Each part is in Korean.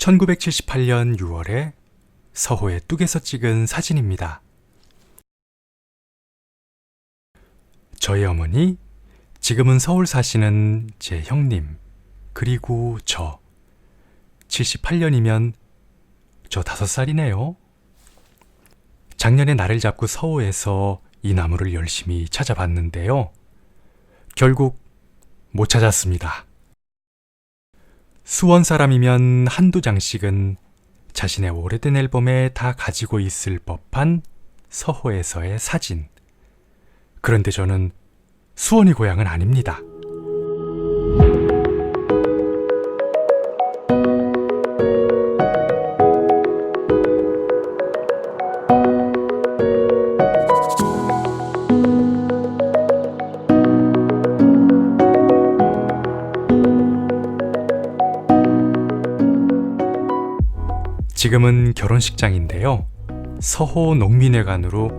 1978년 6월에 서호의 뚝에서 찍은 사진입니다. 저희 어머니, 지금은 서울 사시는 제 형님, 그리고 저. 78년이면 저 5살이네요. 작년에 날을 잡고 서호에서 이 나무를 열심히 찾아봤는데요. 결국 못 찾았습니다. 수원 사람이면 한두 장씩은 자신의 오래된 앨범에 다 가지고 있을 법한 서호에서의 사진. 그런데 저는 수원이 고향은 아닙니다. 지금은 결혼식장인데요. 서호 농민회관으로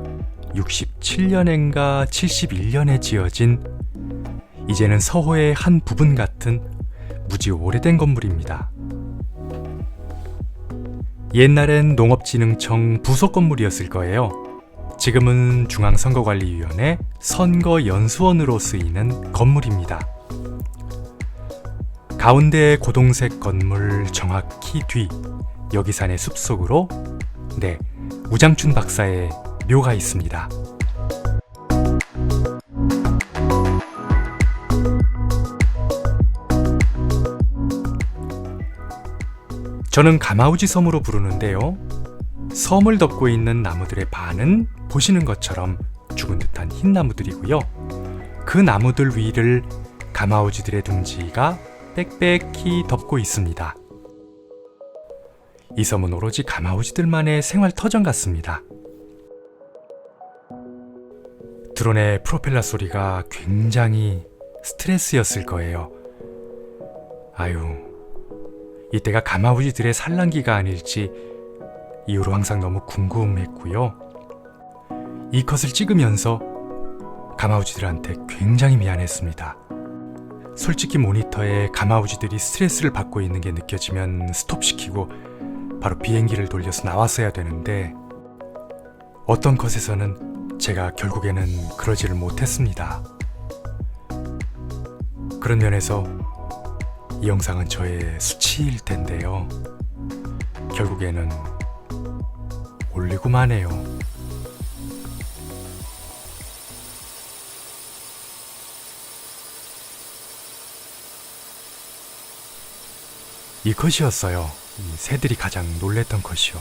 67년인가 71년에 지어진 이제는 서호의 한 부분 같은 무지 오래된 건물입니다. 옛날엔 농업진흥청 부속 건물이었을 거예요. 지금은 중앙선거관리위원회 선거연수원으로 쓰이는 건물입니다. 가운데 고동색 건물 정확히 뒤 여기산의 숲속으로 우장춘 박사의 묘가 있습니다. 저는 가마우지 섬으로 부르는데요. 섬을 덮고 있는 나무들의 반은 보시는 것처럼 죽은 듯한 흰 나무들이고요. 그 나무들 위를 가마우지들의 둥지가 빽빽히 덮고 있습니다. 이 섬은 오로지 가마우지들만의 생활 터전 같습니다. 드론의 프로펠러 소리가 굉장히 스트레스였을 거예요. 이때가 가마우지들의 산란기가 아닐지 이후로 항상 너무 궁금했고요. 이 컷을 찍으면서 가마우지들한테 굉장히 미안했습니다. 솔직히 모니터에 가마우지들이 스트레스를 받고 있는 게 느껴지면 스톱시키고 바로 비행기를 돌려서 나왔어야 되는데 어떤 컷에서는 제가 결국에는 그러지를 못했습니다. 그런 면에서 이 영상은 저의 수치일 텐데요. 결국에는 올리고만 해요. 이 컷이었어요. 이 새들이 가장 놀랬던 컷이요.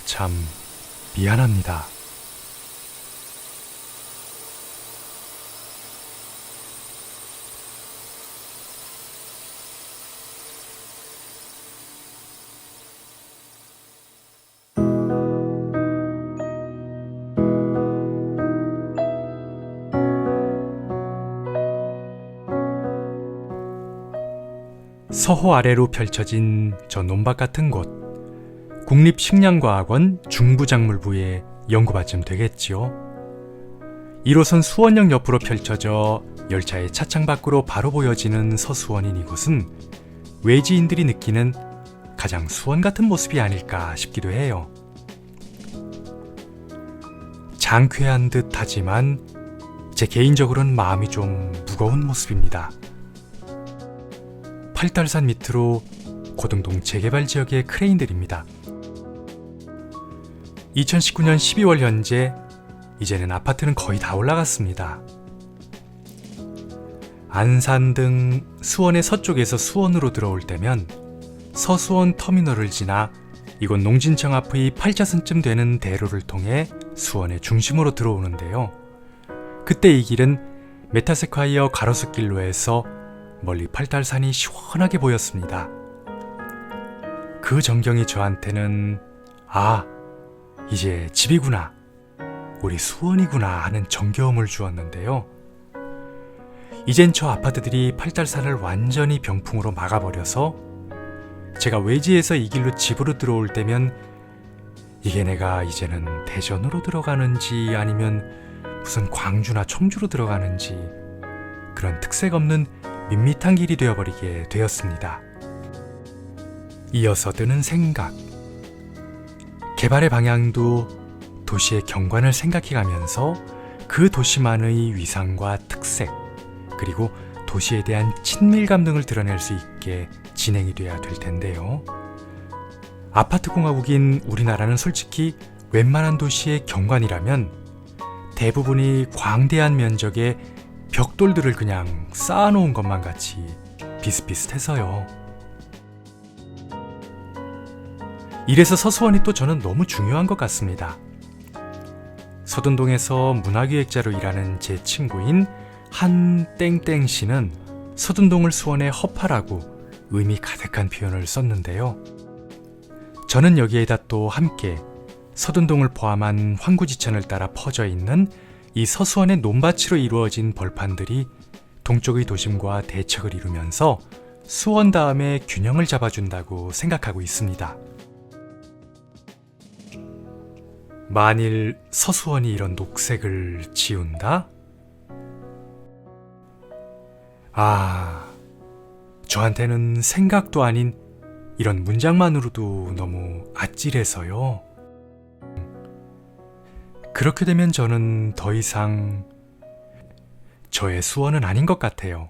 참 미안합니다. 서호 아래로 펼쳐진 저 논밭 같은 곳, 국립식량과학원 중부작물부의 연구받침 되겠지요. 1호선 수원역 옆으로 펼쳐져 열차의 차창 밖으로 바로 보여지는 서수원인 이곳은 외지인들이 느끼는 가장 수원 같은 모습이 아닐까 싶기도 해요. 장쾌한 듯 하지만 제 개인적으로는 마음이 좀 무거운 모습입니다. 팔달산 밑으로 고등동 재개발 지역의 크레인들입니다. 2019년 12월 현재 이제는 아파트는 거의 다 올라갔습니다. 안산 등 수원의 서쪽에서 수원으로 들어올 때면 서수원 터미널을 지나 이곳 농진청 앞의 8차선쯤 되는 대로를 통해 수원의 중심으로 들어오는데요. 그때 이 길은 메타세콰이어 가로수길로에서 멀리 팔달산이 시원하게 보였습니다. 그 전경이 저한테는 이제 집이구나, 우리 수원이구나 하는 정겨움을 주었는데요. 이젠 저 아파트들이 팔달산을 완전히 병풍으로 막아버려서 제가 외지에서 이 길로 집으로 들어올 때면 이게 내가 이제는 대전으로 들어가는지 아니면 무슨 광주나 청주로 들어가는지 그런 특색 없는 밋밋한 길이 되어버리게 되었습니다. 이어서 드는 생각. 개발의 방향도 도시의 경관을 생각해가면서 그 도시만의 위상과 특색, 그리고 도시에 대한 친밀감 등을 드러낼 수 있게 진행이 돼야 될 텐데요. 아파트 공화국인 우리나라는 솔직히 웬만한 도시의 경관이라면 대부분이 광대한 면적의 벽돌들을 그냥 쌓아놓은 것만 같이 비슷비슷해서요. 이래서 서수원이 또 저는 너무 중요한 것 같습니다. 서둔동에서 문화기획자로 일하는 제 친구인 한 땡땡 씨는 서둔동을 수원의 허파라고 의미 가득한 표현을 썼는데요. 저는 여기에다 또 함께 서둔동을 포함한 황구지천을 따라 퍼져 있는 이 서수원의 논밭으로 이루어진 벌판들이 동쪽의 도심과 대척을 이루면서 수원 다음에 균형을 잡아준다고 생각하고 있습니다. 만일 서수원이 이런 녹색을 지운다? 저한테는 생각도 아닌 이런 문장만으로도 너무 아찔해서요. 그렇게 되면 저는 더 이상 저의 수원은 아닌 것 같아요.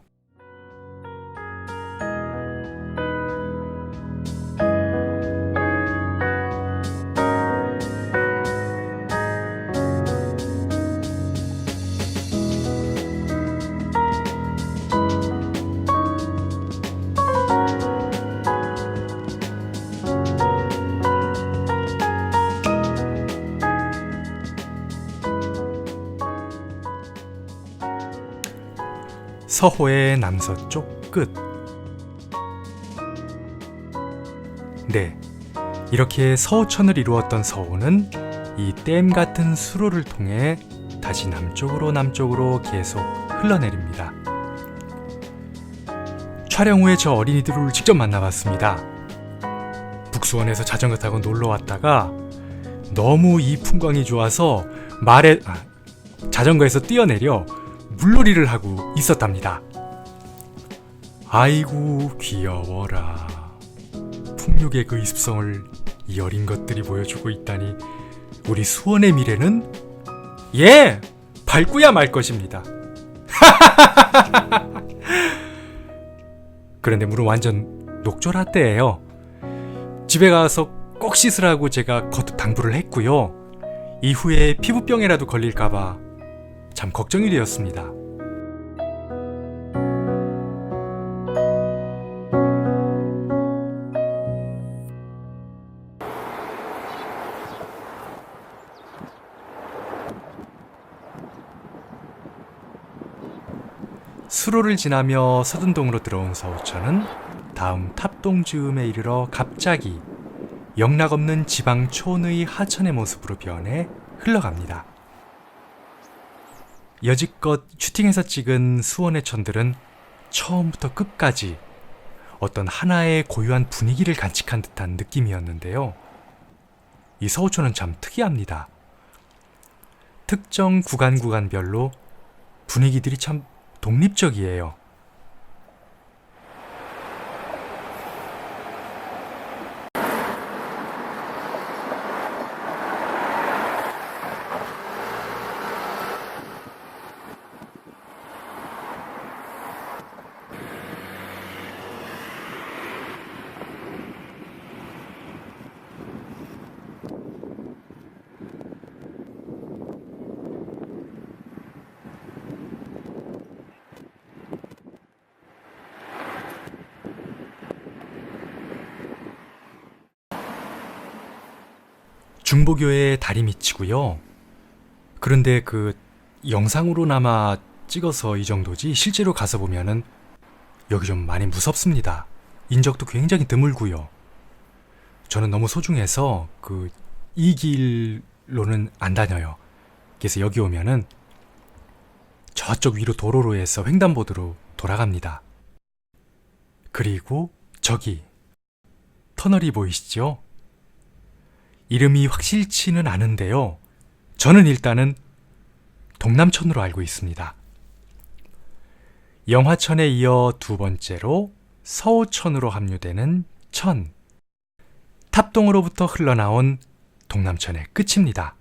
서호의 남서쪽 끝. 네, 이렇게 서호천을 이루었던 서호는 이 댐 같은 수로를 통해 다시 남쪽으로 계속 흘러내립니다. 촬영 후에 저 어린이들을 직접 만나봤습니다. 북수원에서 자전거 타고 놀러 왔다가 너무 이 풍광이 좋아서 자전거에서 뛰어내려 물놀이를 하고 있었답니다. 아이고 귀여워라. 풍육의 그 습성을 이 어린 것들이 보여주고 있다니 우리 수원의 미래는 밝고야 말 것입니다. 그런데 물은 완전 녹조라떼예요. 집에 가서 꼭 씻으라고 제가 거듭 당부를 했고요. 이후에 피부병이라도 걸릴까봐 참 걱정이 되었습니다. 수로를 지나며 서둔동으로 들어온 서호천은 다음 탑동즈음에 이르러 갑자기 영락없는 지방촌의 하천의 모습으로 변해 흘러갑니다. 여지껏 슈팅에서 찍은 수원의 천들은 처음부터 끝까지 어떤 하나의 고유한 분위기를 간직한 듯한 느낌이었는데요. 이 서호천은 참 특이합니다. 특정 구간별로 분위기들이 참 독립적이에요. 중보교의 다리 밑이고요. 그런데 그 영상으로나마 찍어서 이 정도지 실제로 가서 보면은 여기 좀 많이 무섭습니다. 인적도 굉장히 드물고요. 저는 너무 소중해서 이 길로는 안 다녀요. 그래서 여기 오면은 저쪽 위로 도로로 해서 횡단보도로 돌아갑니다. 그리고 저기 터널이 보이시죠? 이름이 확실치는 않은데요. 저는 일단은 동남천으로 알고 있습니다. 영화천에 이어 두 번째로 서호천으로 합류되는 천. 탑동으로부터 흘러나온 동남천의 끝입니다.